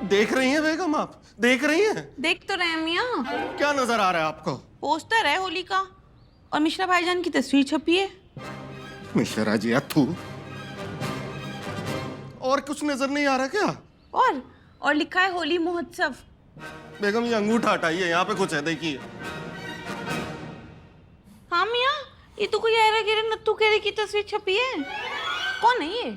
देख रही हैं बेगम, आप देख रही हैं? देख तो रहे हैं मियाँ। क्या नजर आ रहा है आपको? पोस्टर है होली का और मिश्रा भाईजान की तस्वीर छपी है। मिश्रा जी अथू, और कुछ नजर नहीं आ रहा क्या? और लिखा है होली महोत्सव। बेगम ये अंगूठा हटाइए, यहाँ पे कुछ है, देखिए। हाँ मियाँ, ये तो कोई ऐरा गिरे नत्थू केरे की तस्वीर छपी है। कौन है ये?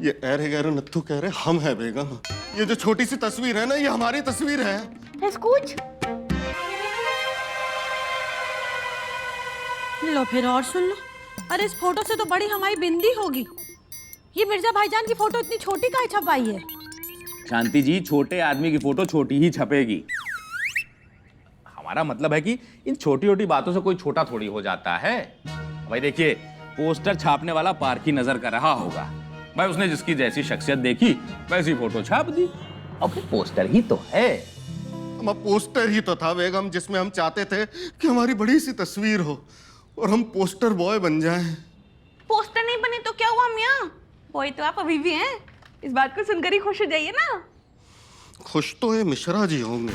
ये ऐरे गैरे नत्थू कह रहे हम है बेगम। ये जो छोटी सी तस्वीर है ना, ये हमारी तस्वीर है। कुछ लो फिर और सुन लो। अरे इस फोटो से तो बड़ी हमारी बिंदी होगी। ये मिर्जा भाईजान की फोटो इतनी छोटी काहे छपाई है? शांति जी, छोटे आदमी की फोटो छोटी ही छपेगी। हमारा मतलब है कि इन छोटी छोटी बातों से कोई छोटा थोड़ी हो जाता है। भाई देखिए, पोस्टर छापने वाला पारखी नजर कर रहा होगा। भाई उसने जिसकी जैसी शख्सियत देखी वैसी फोटो छाप दी। और फिर पोस्टर ही तो है। हम पोस्टर ही तो था बेगम, जिसमें हम चाहते थे कि हमारी बड़ी सी तस्वीर हो और हम पोस्टर बॉय बन जाएं। पोस्टर नहीं बने तो क्या हुआ मियाँ? वही तो आप अभी भी हैं। इस बात को सुनकर ही खुश हो जाइए ना। खुश तो ये मिश्रा जी होंगे,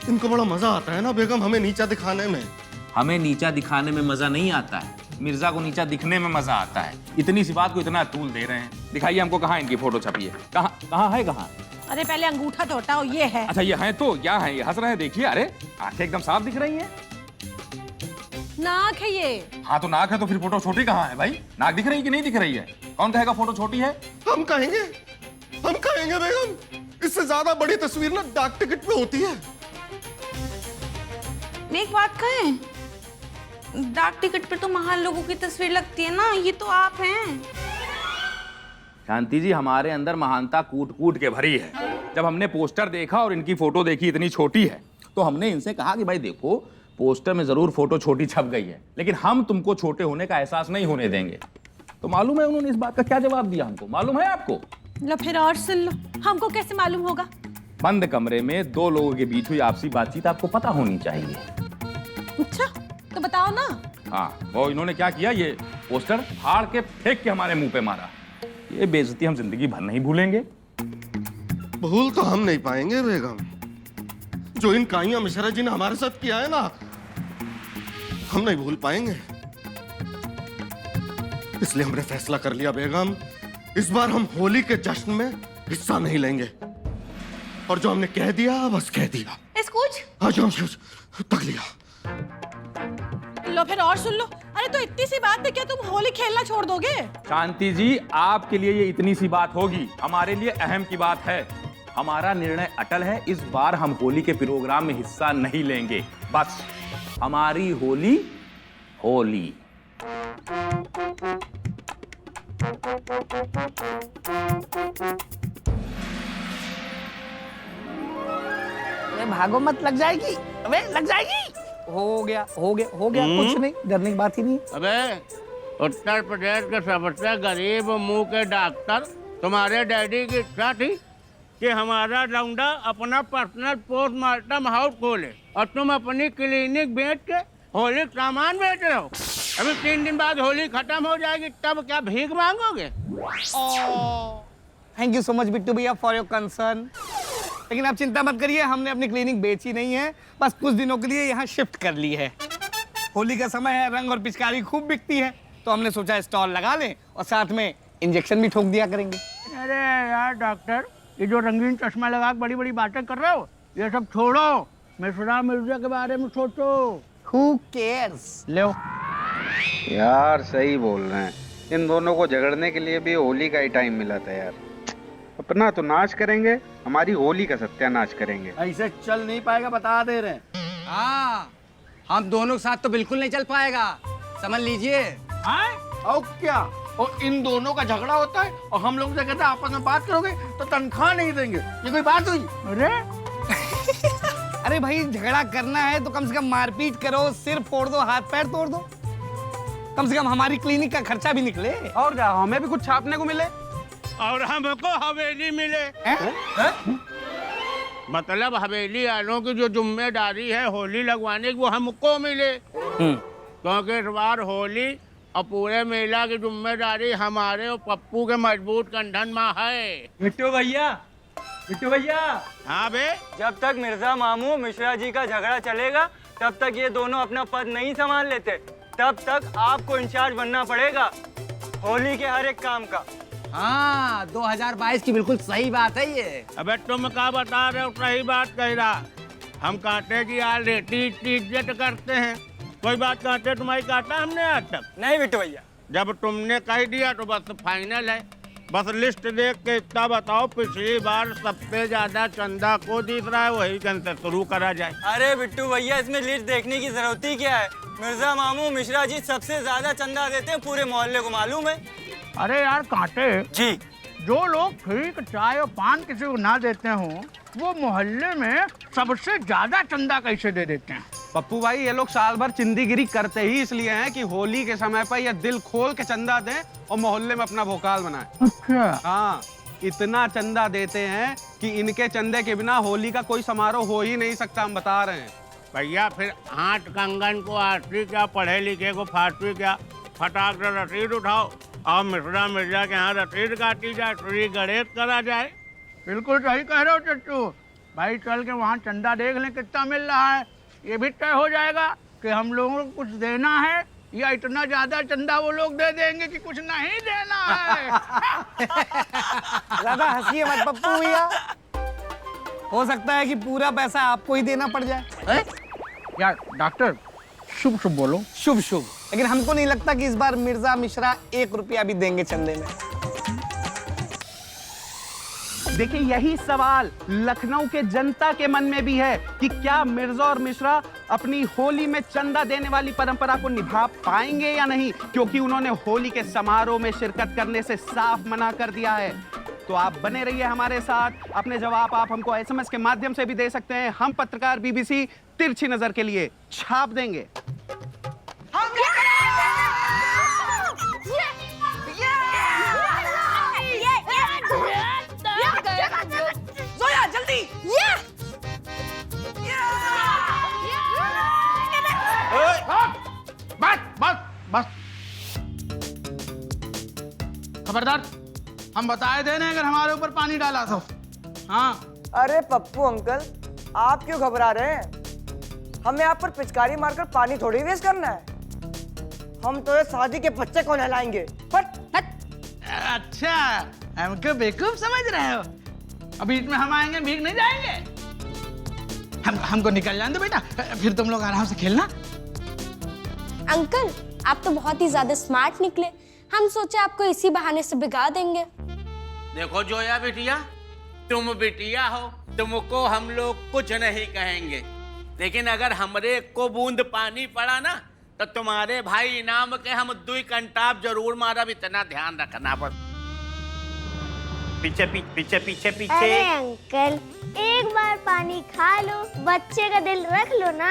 इनको बड़ा मजा आता है ना बेगम हमें नीचा दिखाने में। हमें नीचा दिखाने में मजा नहीं आता है, मिर्जा को नीचा दिखने में मजा आता है। इतनी सी बात को इतना तूल दे रहे हैं। दिखाइए हमको कहाँ इनकी फोटो छपी है। कहाँ है कहाँ? अरे पहले अंगूठा तो हटाओ। ये है। अच्छा ये है तो क्या है? ये हंस रहे हैं, देखिए। अरे आंखें एकदम साफ दिख रही हैं। नाक है ये। हाँ तो नाक है तो फिर फोटो छोटी कहाँ है भाई? नाक दिख रही है कि नहीं दिख रही है? कौन कहेगा फोटो छोटी है? हम कहेंगे बेगम। इससे ज्यादा बड़ी तस्वीर ना डाक टिकट पे होती है। एक बात कहें, डाक टिकट पे तो महान लोगों की तस्वीर लगती है ना। ये तो आप हैं। शांति जी, हमारे अंदर महानता कूट कूट के भरी है। जब हमने पोस्टर देखा और इनकी फोटो देखी इतनी छोटी है, तो हमने इनसे कहा कि भाई देखो, पोस्टर में जरूर फोटो छोटी छप गई है, लेकिन हम तुमको छोटे होने का एहसास नहीं होने देंगे। तो मालूम है उन्होंने इस बात का क्या जवाब दिया हमको? मालूम है आपको? लो फिर और सुन लो। हमको कैसे मालूम होगा? बंद कमरे में दो लोगों के बीच हुई आपसी बातचीत आपको पता होनी चाहिए। अच्छा तो बताओ ना। हाँ, वो इन्होंने क्या किया, ये पोस्टर फाड़ के फेंक के हमारे मुंह पे मारा। ये बेइज्जती हम जिंदगी भर नहीं भूलेंगे। भूल तो हम नहीं पाएंगे बेगम। जो इन काइया मिश्रा जी ने हमारे साथ किया है ना, हम नहीं भूल पाएंगे। इसलिए हमने फैसला कर लिया बेगम, इस बार हम होली के जश्न में हिस्सा नहीं लेंगे। और जो हमने कह दिया बस कह दिया। कुछ तक लिया। लो फिर और सुन लो। अरे तो इतनी सी बात पे क्या तुम होली खेलना छोड़ दोगे? शांति जी, आपके लिए ये इतनी सी बात होगी, हमारे लिए अहम की बात है। हमारा निर्णय अटल है, इस बार हम होली के प्रोग्राम में हिस्सा नहीं लेंगे। बस हमारी होली होली। अरे भागो मत, लग जाएगी। अबे लग जाएगी। हो गया कुछ नहीं, डरने की बात ही नहीं। अबे उत्तर प्रदेश के सबसे गरीब मुंह के डॉक्टर तुम्हारे डैडी की इच्छा थी कि हमारा लौंडा अपना पर्सनल पोस्टमार्टम हाउस खोले और तुम अपनी क्लिनिक बेच के होली सामान बेच रहे हो। अभी 3 दिन बाद होली खत्म हो जाएगी, तब क्या भीख मांगोगे? Thank you so much Bittu भैया फॉर योर कंसर्न। लेकिन आप चिंता मत करिए, हमने अपनी क्लिनिक बेची नहीं है, बस कुछ दिनों के लिए यहाँ शिफ्ट कर ली है। होली का समय है, रंग और पिचकारी खूब बिकती है, तो हमने सोचा स्टॉल लगा लें और साथ में इंजेक्शन भी ठोक दिया करेंगे। अरे यार डॉक्टर, ये जो रंगीन चश्मा लगा बड़ी बड़ी बातें कर रहे हो, ये सब छोड़ो, मिश्रा मिर्जा के बारे में सोचो। Who cares? लो यार सही बोल रहे हैं, इन दोनों को झगड़ने के लिए भी होली का ही टाइम मिला था यार। अपना तो नाच करेंगे, हमारी होली का सत्यानाश करेंगे। ऐसे चल नहीं पाएगा, बता दे रहे हैं। हाँ, हम दोनों के साथ तो बिल्कुल नहीं चल पाएगा, समझ लीजिए। और क्या, और इन दोनों का झगड़ा होता है और हम लोग से कहते हैं आपस में बात करोगे तो तनख्वाह नहीं देंगे। ये कोई बात हुई? अरे अरे भाई, झगड़ा करना है तो कम से कम मारपीट करो, सिर फोड़ दो, हाथ पैर तोड़ दो, कम से कम हमारी क्लिनिक का खर्चा भी निकले। और क्या, हमें भी कुछ छापने को मिले और हमको हवेली मिले। मतलब हवेली वालों की जो जिम्मेदारी है होली लगवाने की, वो हमको मिले। क्योंकि इस बार होली और पूरे मेला की जिम्मेदारी हमारे और पप्पू के मजबूत कंधन में है। बिट्टू भैया, बिट्टू भैया, हाँ बे, जब तक मिर्जा मामू मिश्रा जी का झगड़ा चलेगा तब तक ये दोनों अपना पद नहीं संभाल लेते। तब तक आपको इंचार्ज बनना पड़ेगा होली के हर एक काम का। हाँ, 2022 की बिल्कुल सही बात है ये। अबे तुम क्या बता रहे हो? सही बात कह रहा। हम कांटे की ऑलरेडी इज्जत करते हैं। कोई बात कांटे तुम्हारी काटा हमने आज तक? नहीं बिट्टू भैया, जब तुमने कह दिया तो बस फाइनल है। बस लिस्ट देख के इतना बताओ, पिछली बार सबसे ज्यादा चंदा को दिख रहा है, वही गन से शुरू करा जाए। अरे बिट्टू भैया, इसमें लिस्ट देखने की जरूरत ही क्या है? मिर्जा मामू मिश्रा जी सबसे ज्यादा चंदा देते हैं, पूरे मोहल्ले को मालूम है। अरे यार कांटे जी, जो लोग ठीक चाय और पान किसी को ना देते हो, वो मोहल्ले में सबसे ज्यादा चंदा कैसे दे देते हैं? पप्पू भाई, ये लोग साल भर चिंदीगिरी करते ही इसलिए हैं कि होली के समय पर ये दिल खोल के चंदा दें और मोहल्ले में अपना भोकाल बनाएं। अच्छा, हाँ, इतना चंदा देते हैं कि इनके चंदे के बिना होली का कोई समारोह हो ही नहीं सकता, हम बता रहे हैं। भैया फिर आठ कंगन को आरती क्या, पढ़े लिखे को फाटवी क्या, फटाक से रसीद उठाओ और मिश्रा मिर्जा के यहाँ रसीद काटी जाए, श्री गणेश करा जाए। बिल्कुल सही कह रहे हो चच्चू भाई, चल के वहाँ चंदा देख लें कितना मिल रहा है। ये भी तय हो जाएगा कि हम लोगों को कुछ देना है या इतना ज्यादा चंदा वो लोग दे देंगे कि कुछ नहीं देना है। ज्यादा हंसिए मत पप्पू भैया, हो सकता है कि पूरा पैसा आपको ही देना पड़ जाए। यार डॉक्टर, शुभ शुभ बोलो। शुभ शुभ, लेकिन हमको नहीं लगता कि इस बार मिर्जा मिश्रा 1 रुपया भी देंगे चंदे में। देखिए, यही सवाल लखनऊ के जनता के मन में भी है कि क्या मिर्जा और मिश्रा अपनी होली में चंदा देने वाली परंपरा को निभा पाएंगे या नहीं, क्योंकि उन्होंने होली के समारोह में शिरकत करने से साफ मना कर दिया है। तो आप बने रहिए हमारे साथ। अपने जवाब आप हमको SMS के माध्यम से भी दे सकते हैं। हम पत्रकार BBC तिरछी नजर के लिए छाप देंगे। जोया जल्दी, बस बस बस, खबरदार, हम बताए देने अगर हमारे ऊपर पानी डाला तो। हाँ, अरे पप्पू अंकल, आप क्यों घबरा रहे हैं? हमें आप पर पिचकारी मारकर पानी थोड़ी वेस्ट करना है। हम तो ये शादी के बच्चे को नहलाएंगे। अच्छा, हमको बेवकूफ समझ रहे हो? अब बीच में हम आएंगे, भीग नहीं जाएंगे। हमको निकल जाने दो बेटा, फिर तुम लोग आराम से खेलना। अंकल, आप तो बहुत ही ज्यादा स्मार्ट निकले। हम सोचे आपको इसी बहाने से भिगा देंगे। देखो जोया बिटिया, तुम बिटिया हो, तुमको हम लोग कुछ नहीं कहेंगे, लेकिन अगर हमरे को बूंद पानी पड़ा ना तो तुम्हारे भाई इनाम के हम 2 कंटाप जरूर मारब, इतना ध्यान रखना पड़। पीछे पीछे पीछे पीछे पीछे। अरे अंकल, एक बार पानी खा लो, बच्चे का दिल रख लो ना।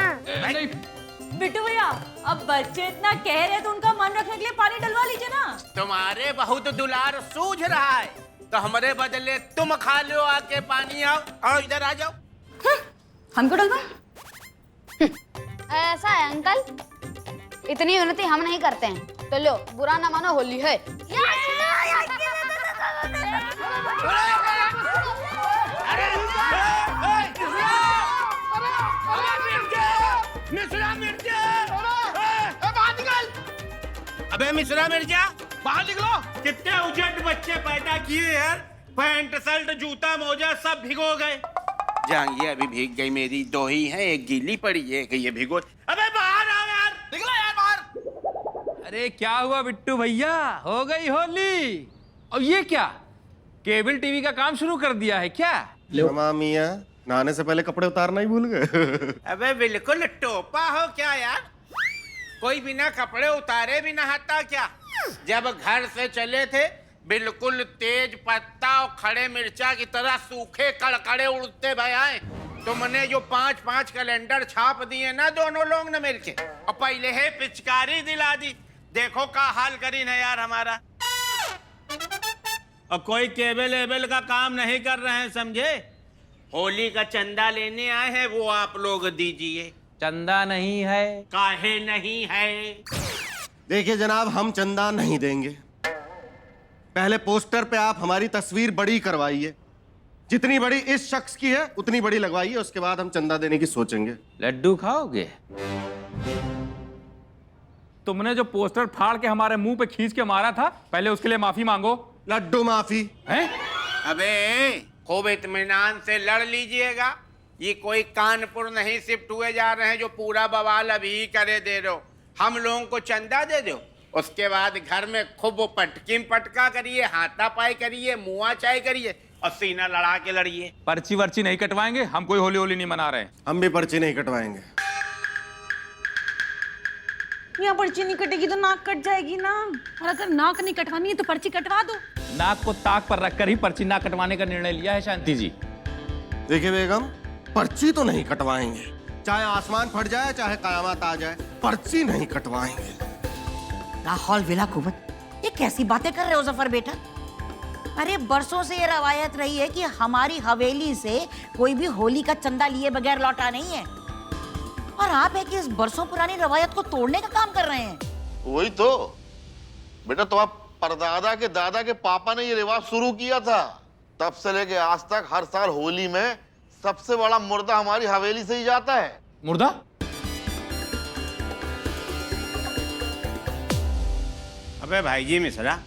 बिट्टू भैया, अब बच्चे इतना कह रहे तो उनका मन रखने के लिए पानी डलवा लीजिए ना। तुम्हारे बहुत दुलार सूझ रहा है तो हमारे बदले तुम खा लो आके पानी। आओ इधर आ जाओ। हमको डलवा। ऐसा है अंकल, इतनी उन्नति हम नहीं करते हैं, तो लो बुरा ना मानो, होली है। अबे मिश्रा मिर्जा, बाहर निकलो। कितने उजट बच्चे पैदा किए यार, पैंट शर्ट जूता मोजा सब भिगो गए। जांघिया अभी भीग गई मेरी, 2 ही हैं, एक गीली पड़ी है, एक ये भिगो। अबे बाहर आओ यार, निकलो यार बाहर। अरे क्या हुआ बिट्टू भैया, हो गई होली? और ये क्या, केबल टीवी का काम शुरू कर दिया है क्या? मियाँ, नहाने से पहले कपड़े उतारना ही भूल गए। अबे बिल्कुल टोपा हो क्या यार, कोई बिना कपड़े उतारे भी नहाता क्या? जब घर से चले थे बिल्कुल तेज पत्ता और खड़े मिर्चा की तरह सूखे कड़कड़े उड़ते भय आए। तुमने जो 5-5 कैलेंडर छाप दिए ना दोनों लोग ने मिलके, और पहले है पिचकारी दिला दी। देखो का हाल करी ना यार हमारा। और कोई केबल एबल का काम नहीं कर रहे हैं, समझे? होली का चंदा लेने आए हैं, वो आप लोग दीजिए। चंदा नहीं है। काहे नहीं है? देखिए जनाब, हम चंदा नहीं देंगे। पहले पोस्टर पे आप हमारी तस्वीर बड़ी करवाइए, जितनी बड़ी इस शख्स की है उतनी बड़ी लगवाइए, उसके बाद हम चंदा देने की सोचेंगे। लड्डू खाओगे? तुमने जो पोस्टर फाड़ के हमारे मुंह पे खींच के मारा था, पहले उसके लिए माफी मांगो। लड्डू माफी हैं? अबे खूब इत्मीनान से लड़ लीजिएगा। ये कोई कानपुर नहीं शिफ्ट हुए जा रहे हैं जो पूरा बवाल अभी करे दे रहे हो। हम लोगों को चंदा दे दो, उसके बाद घर में खूब पटकी पटका करिए, हाथापाई करिए, मुआ चाय करिए और सीना लड़ा के लड़िए। पर्ची वर्ची नहीं कटवाएंगे, हम कोई होली होली नहीं मना रहे हैं। हम भी पर्ची नहीं कटवाएंगे। यहाँ पर्ची नहीं कटेगी तो नाक कट जाएगी ना। और अगर नाक नहीं कटवानी है तो पर्ची कटवा दो। नाक को ताक पर रखकर ही पर्ची ना कटवाने का निर्णय लिया है शांति जी। देखिए बेगम, पर्ची तो नहीं कटवाएंगे, चाहे आसमान फट जाए चाहे कयामत आ जाए, पर्ची नहीं कटवाएंगे। लाहौल विला कुवत, ये कैसी बातें कर रहे हो जफर बेटा? अरे बरसों से ये रवायत रही है कि हमारी हवेली से कोई भी होली का चंदा लिए बगैर लौटा नहीं है, और आप है कि इस बरसों पुरानी रवायत को तोड़ने का काम कर रहे हैं। वही तो बेटा, तो आप परदादा के दादा के पापा ने ये रिवाज शुरू किया था, तब से लेके आज तक हर साल होली में सबसे बड़ा मुर्दा हमारी हवेली से ही जाता है। मुर्दा? अबे भाई जी मिश्रा,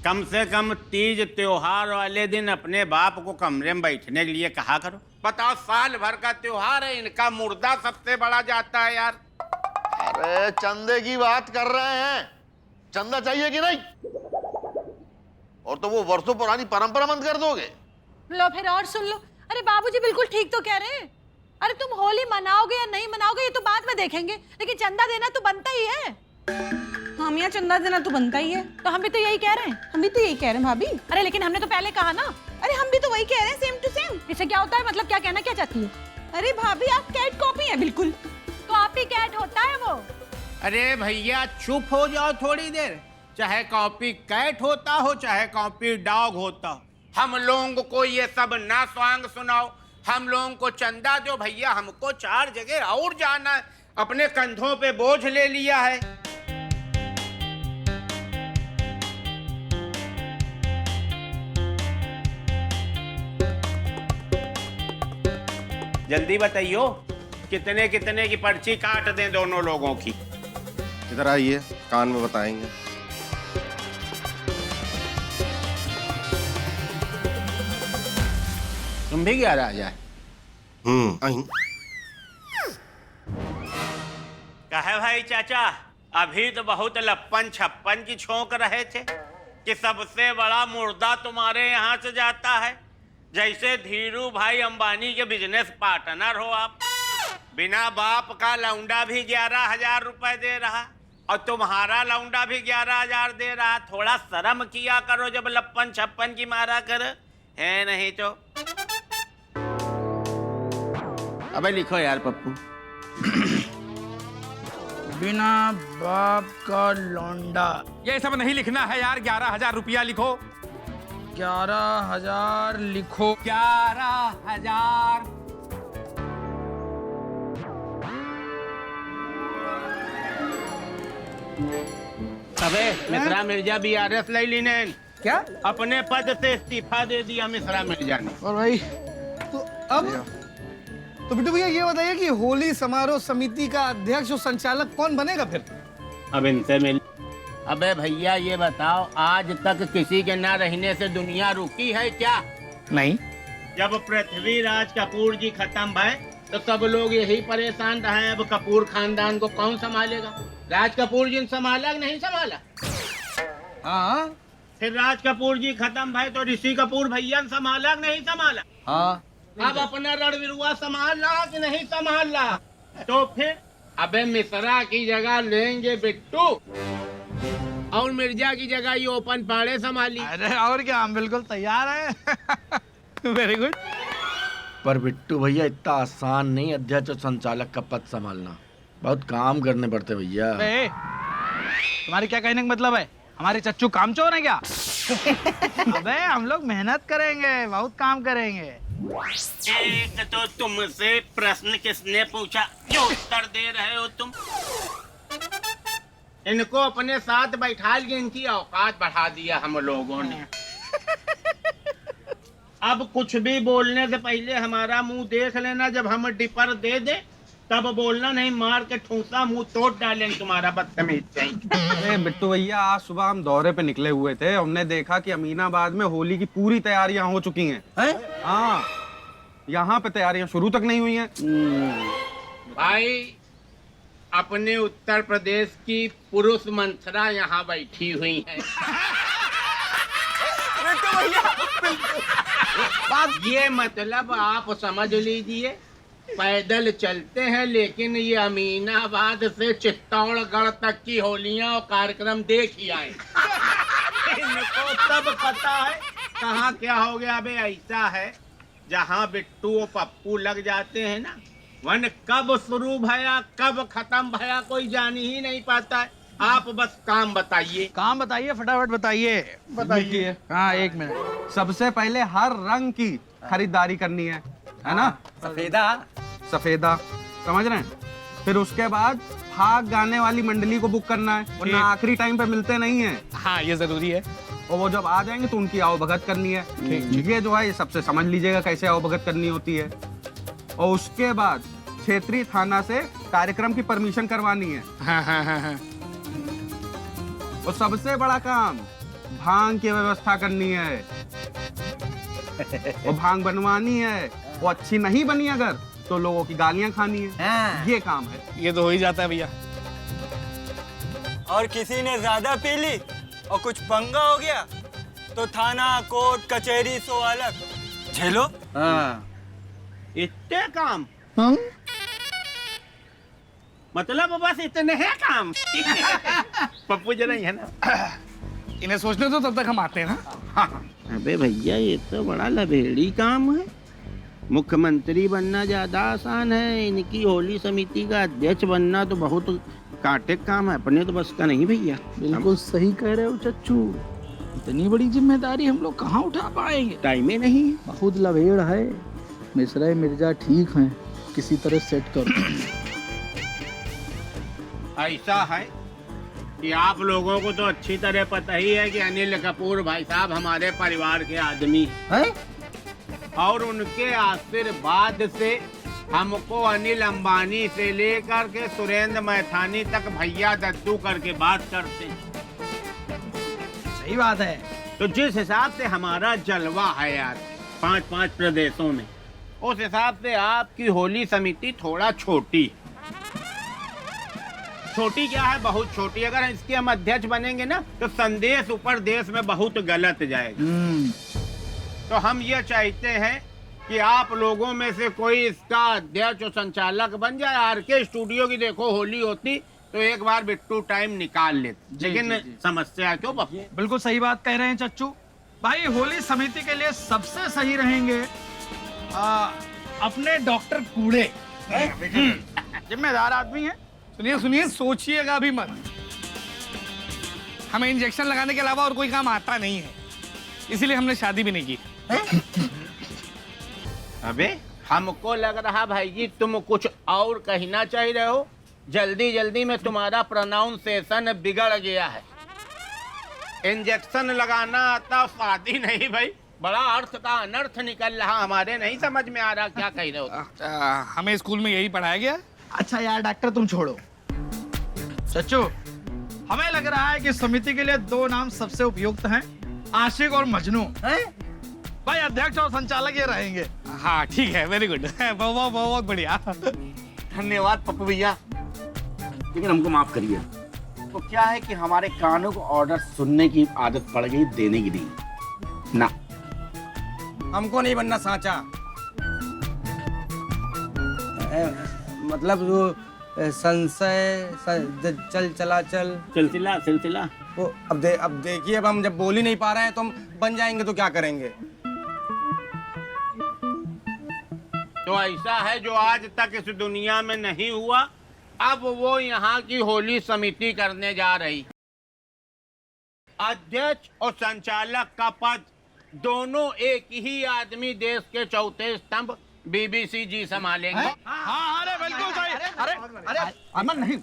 कम से कम तीज त्योहार वाले दिन अपने बाप को कमरे में बैठने के लिए कहा करो। बताओ, साल भर का त्योहार है, इनका मुर्दा सबसे बड़ा जाता है यार। अरे चंदे की बात कर रहे हैं, चंदा चाहिए कि नहीं? और तो वो वर्षों पुरानी परंपरा बंद कर दोगे? लो फिर और सुन लो। अरे बाबूजी बिल्कुल ठीक तो कह रहे हैं। अरे तुम होली मनाओगे या नहीं मनाओगे ये तो बाद में देखेंगे, लेकिन चंदा देना तो बनता ही है। हम यहाँ चंदा देना तो बनता ही है। तो हम भी तो यही कह रहे हैं। हम भी तो यही कह रहे हैं भाभी। अरे लेकिन हमने तो पहले कहा ना। अरे हम भी तो वही कह रहे हैं, सेम टू सेम। इससे क्या होता है? मतलब क्या कहना क्या चाहती है? अरे भाभी, आप कैट कॉपी है बिल्कुल। तो आप ही कैट होता है वो। अरे भैया चुप हो जाओ थोड़ी देर। चाहे कॉपी कैट होता हो चाहे कॉपी डॉग होता हो, हम लोगों को ये सब ना स्वांग सुनाओ। हम लोगों को चंदा दो भैया, हमको 4 जगह और जाना है, अपने कंधों पे बोझ ले लिया है। जल्दी बताइयो, कितने कितने की पर्ची काट दें दोनों लोगों की? इधर आइए, कान में बताएंगे। तुम भी 11 आ जाए। आई। कहे भाई चाचा, अभी तो बहुत लप्पन छप्पन की छौंक रहे थे कि सबसे बड़ा मुर्दा तुम्हारे यहाँ से जाता है, जैसे धीरू भाई अंबानी के बिजनेस पार्टनर हो आप। बिना बाप का लौंडा भी 11,000 रुपए दे रहा और तुम्हारा लौंडा भी 11,000 दे रहा। थोड़ा शर्म किया करो जब लप्पन छप्पन की मारा कर, है नहीं तो। अबे लिखो यार पप्पू। बिना बाप का लौंडा। ये सब नहीं लिखना है यार, 11,000 रुपया लिखो। 11,000 लिखो। 11,000। अबे मिश्रा मिर्जा BRS ले लीने। क्या? अपने पद से इस्तीफा दे दिया मिश्रा मिर्जा ने। और भाई तो अब तो बिट्टू भैया ये बताइए कि होली समारोह समिति का अध्यक्ष और संचालक कौन बनेगा फिर? अब इनसे मिल। अबे भैया ये बताओ, आज तक किसी के ना रहने से दुनिया रुकी है क्या? नहीं। जब पृथ्वीराज कपूर जी खत्म भय तो सब लोग यही परेशान रहे, अब कपूर खानदान को कौन संभालेगा? राज कपूर जी ने संभाला कि नहीं संभाला? हाँ। फिर राज कपूर जी खत्म भय तो ऋषि कपूर भैया ने संभाला कि नहीं संभाला? हाँ। अब अपना रणवीरुआ संभाला कि नहीं संभाला? तो फिर अबे मिश्रा की जगह लेंगे बिट्टू और मिर्जा की जगह ये ओपन पाड़े संभाली। अरे और क्या, हम बिल्कुल तैयार हैं। Very good. पर बिट्टू भैया इतना आसान नहीं अध्यक्ष और संचालक का पद संभालना, बहुत काम करने पड़ते भैया। तुम्हारी क्या कहने का मतलब है? हमारे चच्चू कामचोर है क्या? अबे हम लोग मेहनत करेंगे, बहुत काम करेंगे। एक तो तुमसे प्रश्न किसने पूछा जो उत्तर दे रहे हो तुम? इनको अपने साथ बैठा लिए, इनकी औकात बढ़ा दिया हम लोगों ने। अब कुछ भी बोलने से पहले हमारा मुंह देख लेना, जब हम डिपर दे दे तब बोलना, नहीं मार के ठूसा मुंह तोड़ डालेंगे तुम्हारा, बदतमीज चाहिए। अरे बिट्टू भैया, आज सुबह हम दौरे पे निकले हुए थे, हमने देखा कि अमीनाबाद में होली की पूरी तैयारियां हो चुकी हैं। हाँ, यहाँ पे तैयारियां शुरू तक नहीं हुई हैं। भाई, अपने उत्तर प्रदेश की पुरुष मंथरा यहाँ बैठी हुई है। ये मतलब आप समझ लीजिए, पैदल चलते हैं लेकिन ये अमीनाबाद से चित्तौड़गढ़ तक की होलियां और कार्यक्रम देख ही आए। इनको तब पता है कहाँ क्या हो गया। अबे ऐसा है, जहाँ बिट्टू और पप्पू लग जाते हैं ना, वन कब शुरू भया कब खत्म भया कोई जान ही नहीं पाता है। आप बस काम बताइए। काम बताइए, फटाफट बताइए। बताइए। हाँ, 1 मिनट। सबसे पहले हर रंग की खरीदारी करनी है ना? सफेदा समझ रहे हैं? फिर उसके बाद फाग गाने वाली मंडली को बुक करना है, वरना आखिरी टाइम पे मिलते नहीं है। हाँ, ये जरूरी है। और वो जब आ जाएंगे तो उनकी आवभगत करनी है। ये जो है, ये सबसे समझ लीजिएगा कैसे आवभगत करनी होती है। और उसके बाद क्षेत्रीय थाना से कार्यक्रम की परमिशन करवानी है। हाँ। और सबसे बड़ा काम, भांग की व्यवस्था करनी है। वो भांग बनवानी है, वो अच्छी नहीं बनी अगर तो लोगों की गालियां खानी है। ये काम है। ये तो हो ही जाता है भैया। और किसी ने ज्यादा पी ली और कुछ पंगा हो गया तो थाना, कोर्ट, कचहरी सो अलग झेलो। इतने काम? मतलब बस इतने है काम? पप्पू जरा है ना, इन्हें सोचने दो, तब तक हम आते हैं ना। अबे भैया, ये तो बड़ा लबेड़ी काम है। मुख्यमंत्री बनना ज्यादा आसान है, इनकी होली समिति का अध्यक्ष बनना तो बहुत कांटे का काम है। अपने तो बस का नहीं भैया। बिल्कुल सही कह रहे हो चच्चू, इतनी बड़ी जिम्मेदारी हम लोग कहाँ उठा पाएंगे? टाइम ही नहीं है। बहुत लवेड़ है। मिश्रा मिर्जा ठीक हैं, किसी तरह सेट करो। ऐसा है कि आप लोगों को तो अच्छी तरह पता ही है कि अनिल कपूर भाई साहब हमारे परिवार के आदमी हैं, और उनके आशीर्वाद से हमको अनिल अंबानी से लेकर के सुरेंद्र मैथानी तक भैया दद्दू करके बात करते हैं। सही बात है। तो जिस हिसाब से हमारा जलवा है यार 5-5 प्रदेशों में, उस हिसाब से आपकी होली समिति थोड़ा छोटी क्या है, बहुत छोटी। अगर इसके हम अध्यक्ष बनेंगे ना तो संदेश ऊपर देश में बहुत गलत जाएगा। तो हम ये चाहते हैं कि आप लोगों में से कोई इसका अध्यक्ष और संचालक बन जाए। आरके स्टूडियो की देखो होली होती तो एक बार बिट्टू टाइम निकाल लेते, लेकिन समस्या क्यों पप्पू? बिल्कुल सही बात कह रहे हैं चच्चू भाई। होली समिति के लिए सबसे सही रहेंगे अपने डॉक्टर कूड़े। जिम्मेदार आदमी है। सुनिए, सोचिएगा भी मत। हमें इंजेक्शन लगाने के अलावा और कोई काम आता नहीं है, इसीलिए हमने शादी भी नहीं की। अबे हमको लग रहा भाई जी तुम कुछ और कहना चाह रहे हो। जल्दी में तुम्हारा प्रोनाउंसिएशन बिगड़ गया है। इंजेक्शन लगाना आता, शादी नहीं भाई। बड़ा अर्थ का अनर्थ निकल रहा, हमारे नहीं समझ में आ रहा क्या कह रहे हो। हमें स्कूल में यही पढ़ाया गया। अच्छा यार डॉक्टर तुम छोड़ो। सच्चू, हमें लग रहा है कि समिति के लिए 2 नाम सबसे उपयुक्त हैं, आशिक और मजनू। भाई अध्यक्ष और संचालक ये रहेंगे। हाँ ठीक है, वेरी गुड। बहुत बढ़िया। धन्यवाद पप्पू भैया, लेकिन हमको माफ करिए। तो क्या है कि हमारे कानों को ऑर्डर सुनने की आदत पड़ गई, देने की नहीं ना। हमको नहीं बनना सांचा। मतलब जो संशय सिलसिला वो अब देखिए, अब हम जब बोल ही नहीं पा रहे हैं तो हम बन जाएंगे तो क्या करेंगे? तो ऐसा है जो आज तक इस दुनिया में नहीं हुआ, अब वो यहाँ की होली समिति करने जा रही। अध्यक्ष और संचालक का पद दोनों एक ही आदमी देश के चौथे स्तंभ बीबीसी जी संभालेंगे। हाँ, अरे बिल्कुल सही। अरे अरे अमन नहीं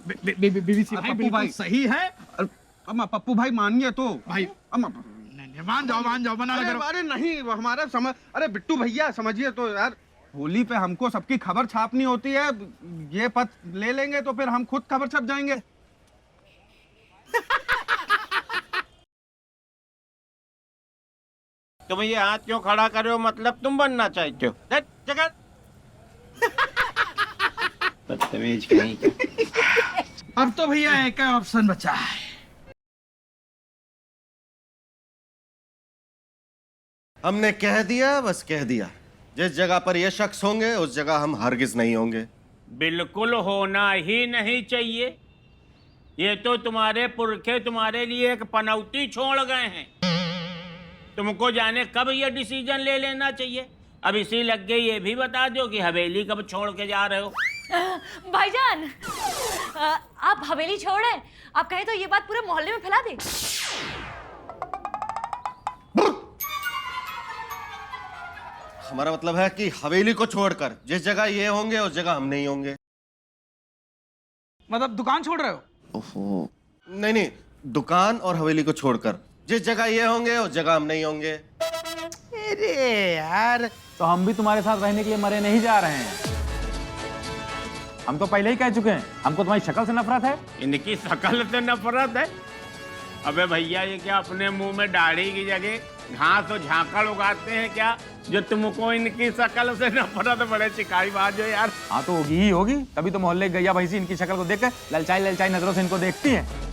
बीबीसी पप्पू भाई सही है। अम्मा पप्पू भाई मानिए तो भाई अम्मा मान जाओ मना अरे, अरे नहीं हमारा समझ अरे बिट्टू भैया समझिए तो यार, होली पे हमको सबकी खबर छापनी होती है, ये पद ले लेंगे तो फिर हम खुद खबर छप जाएंगे। तुम ये हाथ क्यों खड़ा कर रहे हो, मतलब तुम बनना चाहते हो? जगत बदतमीज कहीं का। अब तो भैया एक ऑप्शन बचा है। हमने कह दिया, बस कह दिया। जिस जगह पर ये शख्स होंगे उस जगह हम हरगिज नहीं होंगे। बिल्कुल होना ही नहीं चाहिए। ये तो तुम्हारे पुरखे तुम्हारे लिए एक पनौती छोड़ गए हैं। तुमको जाने कब ये डिसीजन ले लेना चाहिए। अब इसी लग गई ये भी बता दो कि हवेली कब छोड़ के जा रहे हो। भाईजान, आप हवेली छोड़ रहे हैं, आप कहें तो ये बात पूरे मोहल्ले में फैला दे। हमारा मतलब है कि हवेली को छोड़कर जिस जगह ये होंगे उस जगह हम नहीं होंगे। मतलब दुकान छोड़ रहे हो? ओहो नहीं नहीं, दुकान और हवेली को छोड़कर जिस जगह ये होंगे उस जगह हम नहीं होंगे। अरे यार, तो हम भी तुम्हारे साथ रहने के लिए मरे नहीं जा रहे हैं। हम तो पहले ही कह चुके हैं, हमको तुम्हारी शक्ल से नफरत है। इनकी शक्ल से नफरत है? अबे भैया, ये क्या अपने मुंह में दाढ़ी की जगह घास और झाकड़ उगाते हैं क्या, जो तुमको इनकी शक्ल से नफरत? बड़े चिकाई बात जो यार। हाँ तो होगी ही होगी, तभी तो मोहल्ले की गैया भैंसी इनकी शक्ल को देख कर ललचाई ललचाई नजरों से इनको देखती हैं।